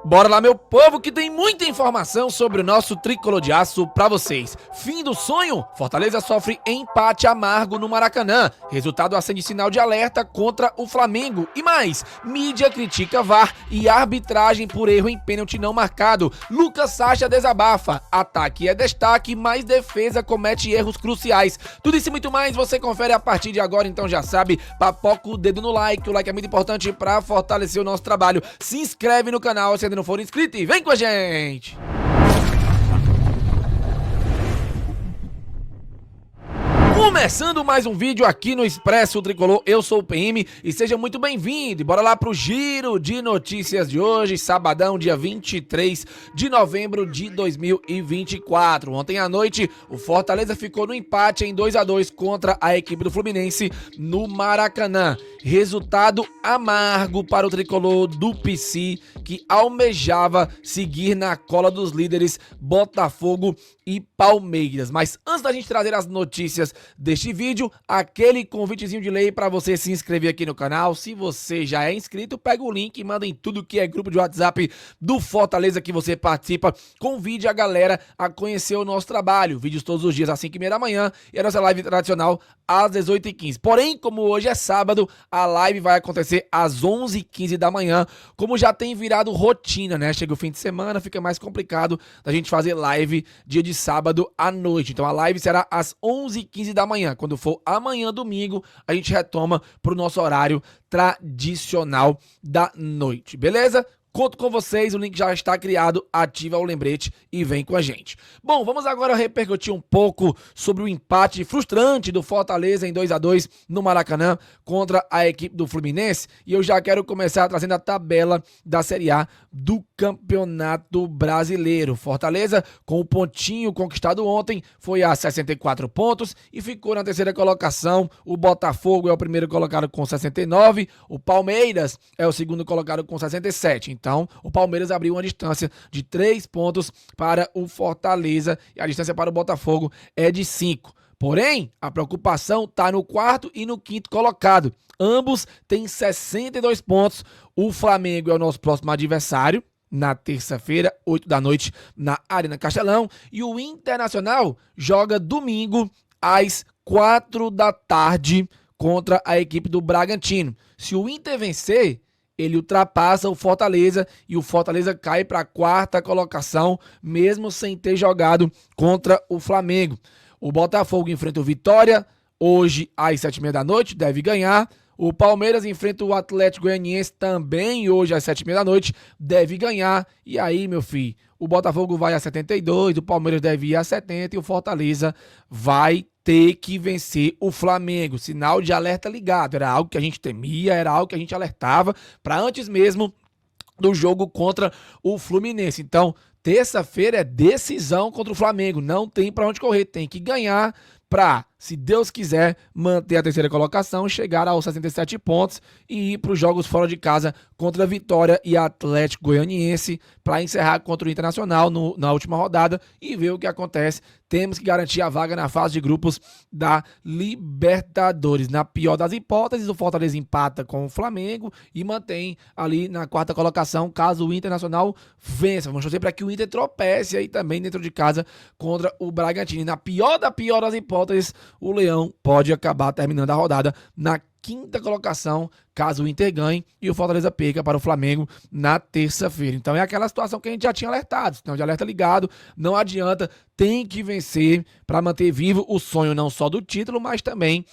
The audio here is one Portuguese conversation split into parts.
Bora lá, meu povo, que tem muita informação sobre o nosso tricolor de aço pra vocês. Fim do sonho? Fortaleza sofre empate amargo no Maracanã. Resultado acende sinal de alerta contra o Flamengo. E mais, mídia critica VAR e arbitragem por erro em pênalti não marcado. Lucas Sacha desabafa. Ataque é destaque, mas defesa comete erros cruciais. Tudo isso e muito mais você confere a partir de agora, então já sabe, papoca o dedo no like. O like é muito importante pra fortalecer o nosso trabalho. Se inscreve no canal se ainda não for inscrito e vem com a gente! Começando mais um vídeo aqui no Expresso Tricolor, eu sou o PM e seja muito bem-vindo. Bora lá pro giro de notícias de hoje, sabadão, dia 23 de novembro de 2024. Ontem à noite, o Fortaleza ficou no empate em 2-2 contra a equipe do Fluminense no Maracanã. Resultado amargo para o tricolor do PC, que almejava seguir na cola dos líderes Botafogo e Palmeiras. Mas antes da gente trazer as notícias deste vídeo, aquele convitezinho de lei para você se inscrever aqui no canal. Se você já é inscrito, pega o link e manda em tudo que é grupo de WhatsApp do Fortaleza que você participa. Convide a galera a conhecer o nosso trabalho. Vídeos todos os dias às 5h30 da manhã e a nossa live tradicional às 18h15. Porém, como hoje é sábado, a live vai acontecer às 11h15 da manhã, como já tem virado rotina, né? Chega o fim de semana, fica mais complicado da gente fazer live dia de sábado à noite. Então a live será às 11h15 da manhã. Quando for amanhã, domingo, a gente retoma pro nosso horário tradicional da noite, beleza? Conto com vocês, o link já está criado, ativa o lembrete e vem com a gente. Bom, vamos agora repercutir um pouco sobre o empate frustrante do Fortaleza em 2-2 no Maracanã contra a equipe do Fluminense. E eu já quero começar trazendo a tabela da Série A do Campeonato Brasileiro. Fortaleza, com o pontinho conquistado ontem, foi a 64 pontos e ficou na terceira colocação. O Botafogo é o primeiro colocado com 69, o Palmeiras é o segundo colocado com 67. Então, o Palmeiras abriu uma distância de 3 pontos para o Fortaleza e a distância para o Botafogo é de 5. Porém, a preocupação está no quarto e no quinto colocado. Ambos têm 62 pontos. O Flamengo é o nosso próximo adversário, na terça-feira, 8 da noite, na Arena Castelão. E o Internacional joga domingo, às 4 da tarde, contra a equipe do Bragantino. Se o Inter vencer, ele ultrapassa o Fortaleza e o Fortaleza cai para a quarta colocação, mesmo sem ter jogado contra o Flamengo. O Botafogo enfrenta o Vitória, hoje às 7h30 da noite, deve ganhar. O Palmeiras enfrenta o Atlético Goianiense também hoje às 7h30 da noite, deve ganhar. E aí, meu filho, o Botafogo vai a 72, o Palmeiras deve ir a 70 e o Fortaleza vai ter que vencer o Flamengo. Sinal de alerta ligado. Era algo que a gente temia, era algo que a gente alertava para antes mesmo do jogo contra o Fluminense. Então, terça-feira é decisão contra o Flamengo. Não tem para onde correr, tem que ganhar para, se Deus quiser, manter a terceira colocação, chegar aos 67 pontos e ir para os jogos fora de casa contra a Vitória e Atlético Goianiense para encerrar contra o Internacional na última rodada e ver o que acontece. Temos que garantir a vaga na fase de grupos da Libertadores. Na pior das hipóteses, o Fortaleza empata com o Flamengo e mantém ali na quarta colocação, caso o Internacional vença. Vamos torcer para que o Inter tropece aí também dentro de casa contra o Bragantino. E na pior das hipóteses, o Leão pode acabar terminando a rodada na quinta colocação, caso o Inter ganhe e o Fortaleza perca para o Flamengo na terça-feira. Então é aquela situação que a gente já tinha alertado, sinal de alerta ligado, não adianta, tem que vencer para manter vivo o sonho não só do título, mas também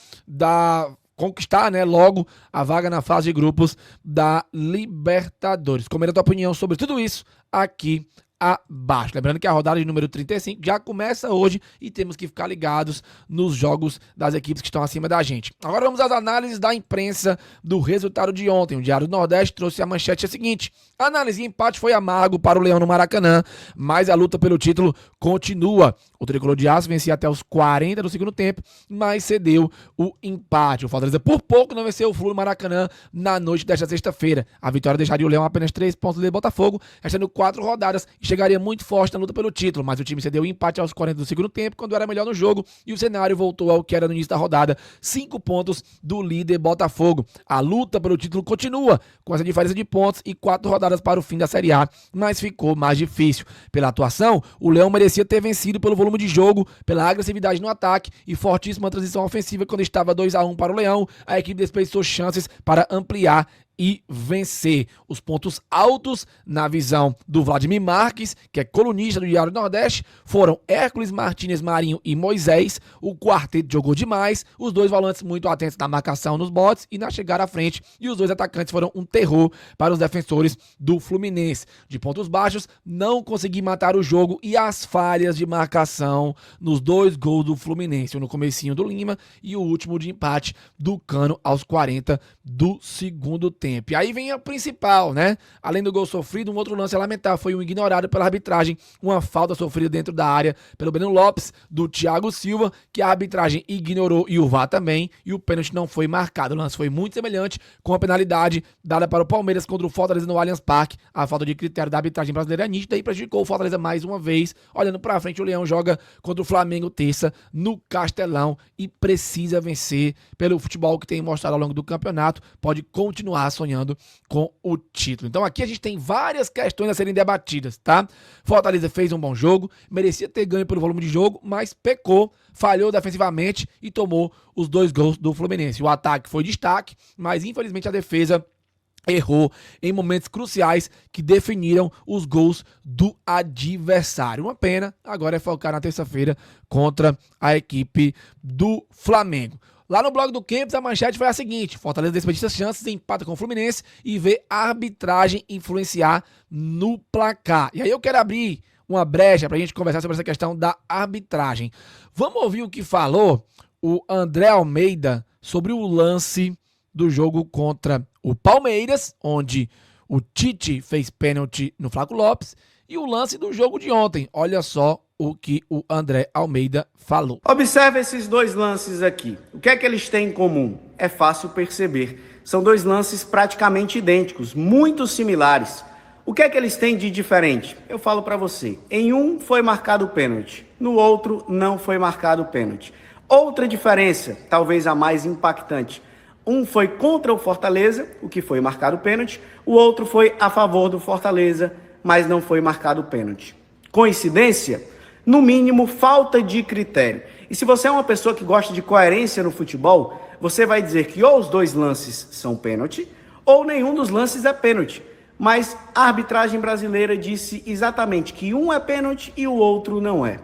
conquistar, né, logo a vaga na fase de grupos da Libertadores. Comenta a tua opinião sobre tudo isso aqui abaixo. Lembrando que a rodada de número 35 já começa hoje e temos que ficar ligados nos jogos das equipes que estão acima da gente. Agora vamos às análises da imprensa do resultado de ontem. O Diário do Nordeste trouxe a manchete seguinte: a análise de empate foi amargo para o Leão no Maracanã, mas a luta pelo título continua. O tricolor de aço vencia até os 40 do segundo tempo, mas cedeu o empate. O Fortaleza por pouco não venceu o Flu no Maracanã na noite desta sexta-feira. A vitória deixaria o Leão apenas 3 pontos do Botafogo, restando 4 rodadas e chegaria muito forte na luta pelo título, mas o time cedeu o empate aos 40 do segundo tempo, quando era melhor no jogo, e o cenário voltou ao que era no início da rodada, 5 pontos do líder Botafogo. A luta pelo título continua, com essa diferença de pontos e 4 rodadas para o fim da Série A, mas ficou mais difícil. Pela atuação, o Leão merecia ter vencido pelo volume de jogo, pela agressividade no ataque e fortíssima transição ofensiva quando estava 2-1 para o Leão. A equipe desperdiçou chances para ampliar e vencer. Os pontos altos, na visão do Vladimir Marques, que é colunista do Diário do Nordeste, foram Hércules, Martínez, Marinho e Moisés. O quarteto jogou demais, os 2 volantes muito atentos na marcação nos botes e na chegada à frente, e os 2 atacantes foram um terror para os defensores do Fluminense. De pontos baixos, não consegui matar o jogo e as falhas de marcação nos 2 gols do Fluminense, no comecinho do Lima e o último de empate do Cano aos 40 do segundo tempo. E aí vem a principal, né? Além do gol sofrido, um outro lance lamentável foi um ignorado pela arbitragem, uma falta sofrida dentro da área pelo Breno Lopes, do Thiago Silva, que a arbitragem ignorou e o VAR também, e o pênalti não foi marcado. O lance foi muito semelhante com a penalidade dada para o Palmeiras contra o Fortaleza no Allianz Parque. A falta de critério da arbitragem brasileira é nítida e prejudicou o Fortaleza mais uma vez. Olhando pra frente, o Leão joga contra o Flamengo terça no Castelão e precisa vencer pelo futebol que tem mostrado ao longo do campeonato. Pode continuar sonhando com o título. Então aqui a gente tem várias questões a serem debatidas, tá? Fortaleza fez um bom jogo, merecia ter ganho pelo volume de jogo, mas pecou, falhou defensivamente e tomou os 2 gols do Fluminense. O ataque foi destaque, mas infelizmente a defesa errou em momentos cruciais que definiram os gols do adversário. Uma pena, agora é focar na terça-feira contra a equipe do Flamengo. Lá no blog do Campos, a manchete foi a seguinte: Fortaleza desperdiça chances, empata com o Fluminense e vê a arbitragem influenciar no placar. E aí eu quero abrir uma brecha pra gente conversar sobre essa questão da arbitragem. Vamos ouvir o que falou o André Almeida sobre o lance do jogo contra o Palmeiras, onde o Tite fez pênalti no Flaco Lopes, e o lance do jogo de ontem. Olha só o que o André Almeida falou. Observe esses 2 lances aqui. O que é que eles têm em comum? É fácil perceber. São 2 lances praticamente idênticos, muito similares. O que é que eles têm de diferente? Eu falo para você. Em um foi marcado o pênalti, no outro não foi marcado o pênalti. Outra diferença, talvez a mais impactante. Um foi contra o Fortaleza, o que foi marcado o pênalti. O outro foi a favor do Fortaleza, mas não foi marcado o pênalti. Coincidência? No mínimo, falta de critério. E se você é uma pessoa que gosta de coerência no futebol, você vai dizer que ou os 2 lances são pênalti, ou nenhum dos lances é pênalti. Mas a arbitragem brasileira disse exatamente que um é pênalti e o outro não é.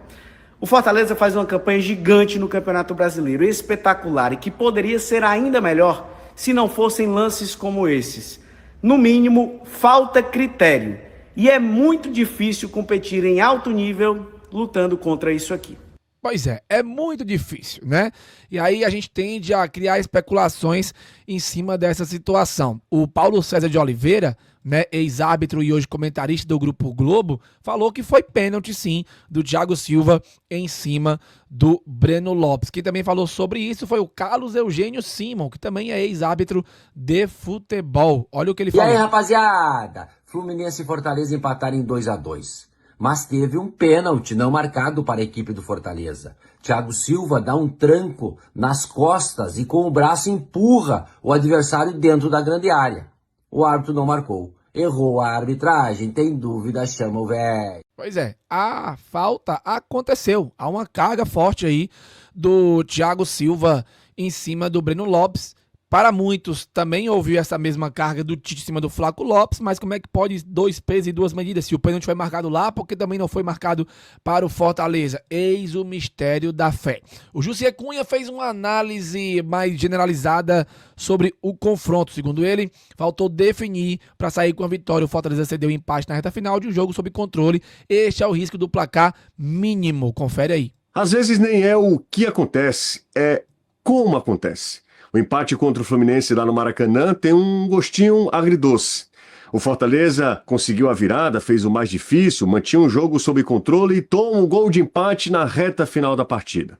O Fortaleza faz uma campanha gigante no Campeonato Brasileiro, espetacular, e que poderia ser ainda melhor se não fossem lances como esses. No mínimo, falta critério. E é muito difícil competir em alto nível lutando contra isso aqui. Pois é muito difícil, né? E aí a gente tende a criar especulações em cima dessa situação. O Paulo César de Oliveira, né, ex-árbitro e hoje comentarista do Grupo Globo, falou que foi pênalti sim do Thiago Silva em cima do Breno Lopes. Quem também falou sobre isso foi o Carlos Eugênio Simon, que também é ex-árbitro de futebol. Olha o que ele falou. E aí, rapaziada? Fluminense e Fortaleza empataram em 2-2. Mas teve um pênalti não marcado para a equipe do Fortaleza. Thiago Silva dá um tranco nas costas e com o braço empurra o adversário dentro da grande área. O árbitro não marcou. Errou a arbitragem, tem dúvida, chama o velho. Pois é, a falta aconteceu. Há uma carga forte aí do Thiago Silva em cima do Breno Lopes. Para muitos, também houve essa mesma carga do Tite em cima do Flaco Lopes, mas como é que pode 2 pesos e 2 medidas? Se o pênalti foi marcado lá, porque também não foi marcado para o Fortaleza? Eis o mistério da fé. O Jussier Cunha fez uma análise mais generalizada sobre o confronto. Segundo ele, faltou definir para sair com a vitória. O Fortaleza cedeu empate na reta final de um jogo sob controle. Este é o risco do placar mínimo. Confere aí. Às vezes nem é o que acontece, é como acontece. O empate contra o Fluminense lá no Maracanã tem um gostinho agridoce. O Fortaleza conseguiu a virada, fez o mais difícil, mantinha o jogo sob controle e toma um gol de empate na reta final da partida.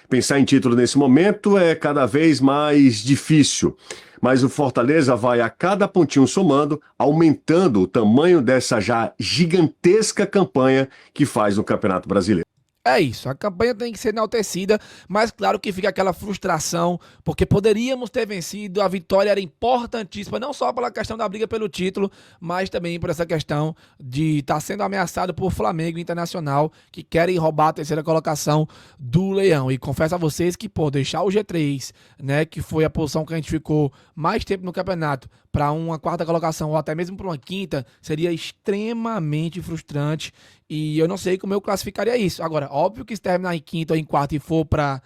Pensar em título nesse momento é cada vez mais difícil, mas o Fortaleza vai a cada pontinho somando, aumentando o tamanho dessa já gigantesca campanha que faz no Campeonato Brasileiro. É isso, a campanha tem que ser enaltecida, mas claro que fica aquela frustração, porque poderíamos ter vencido, a vitória era importantíssima, não só pela questão da briga pelo título, mas também por essa questão de estar sendo ameaçado por Flamengo e Internacional, que querem roubar a terceira colocação do Leão. E confesso a vocês que, deixar o G3, né, que foi a posição que a gente ficou mais tempo no campeonato, para uma quarta colocação ou até mesmo para uma quinta, seria extremamente frustrante e eu não sei como eu classificaria isso. Agora, óbvio que se terminar em quinta ou em quarta e for para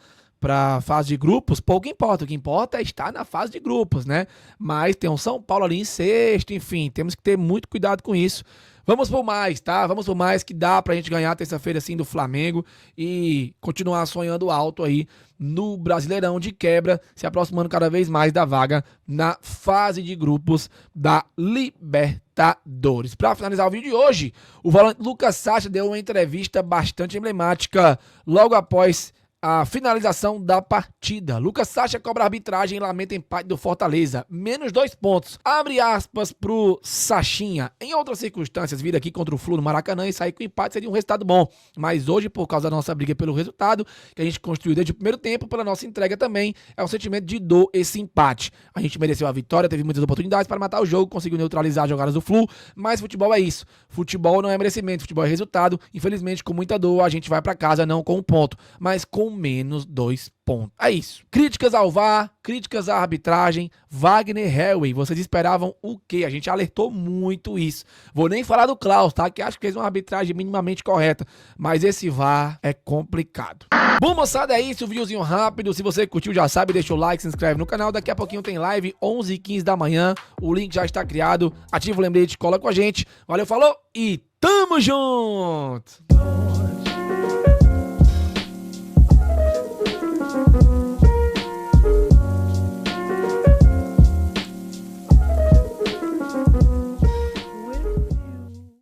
fase de grupos, pouco importa. O que importa é estar na fase de grupos, né? Mas tem um São Paulo ali em sexto, enfim, temos que ter muito cuidado com isso. Vamos por mais, tá? Vamos por mais, que dá pra gente ganhar terça-feira sim do Flamengo e continuar sonhando alto aí no Brasileirão de quebra, se aproximando cada vez mais da vaga na fase de grupos da Libertadores. Pra finalizar o vídeo de hoje, o volante Lucas Sacha deu uma entrevista bastante emblemática logo após a finalização da partida. Lucas Sacha cobra a arbitragem e lamenta empate do Fortaleza. -2 pontos. Abre aspas pro Sachinha. Em outras circunstâncias, vir aqui contra o Flu no Maracanã e sair com empate seria um resultado bom. Mas hoje, por causa da nossa briga pelo resultado, que a gente construiu desde o primeiro tempo, pela nossa entrega também, é um sentimento de dor esse empate. A gente mereceu a vitória, teve muitas oportunidades para matar o jogo, conseguiu neutralizar as jogadas do Flu, mas futebol é isso. Futebol não é merecimento, futebol é resultado. Infelizmente, com muita dor, a gente vai para casa não com um ponto, mas com -2 pontos. É isso. Críticas ao VAR, críticas à arbitragem. Wagner Helwig, vocês esperavam o quê? A gente alertou muito isso. Vou nem falar do Klaus, tá? Que acho que fez uma arbitragem minimamente correta. Mas esse VAR é complicado. Bom, moçada, é isso. Um videozinho rápido. Se você curtiu, já sabe, deixa o like, se inscreve no canal. Daqui a pouquinho tem live, 11h15 da manhã. O link já está criado. Ativa o lembrete, cola com a gente. Valeu, falou e tamo junto!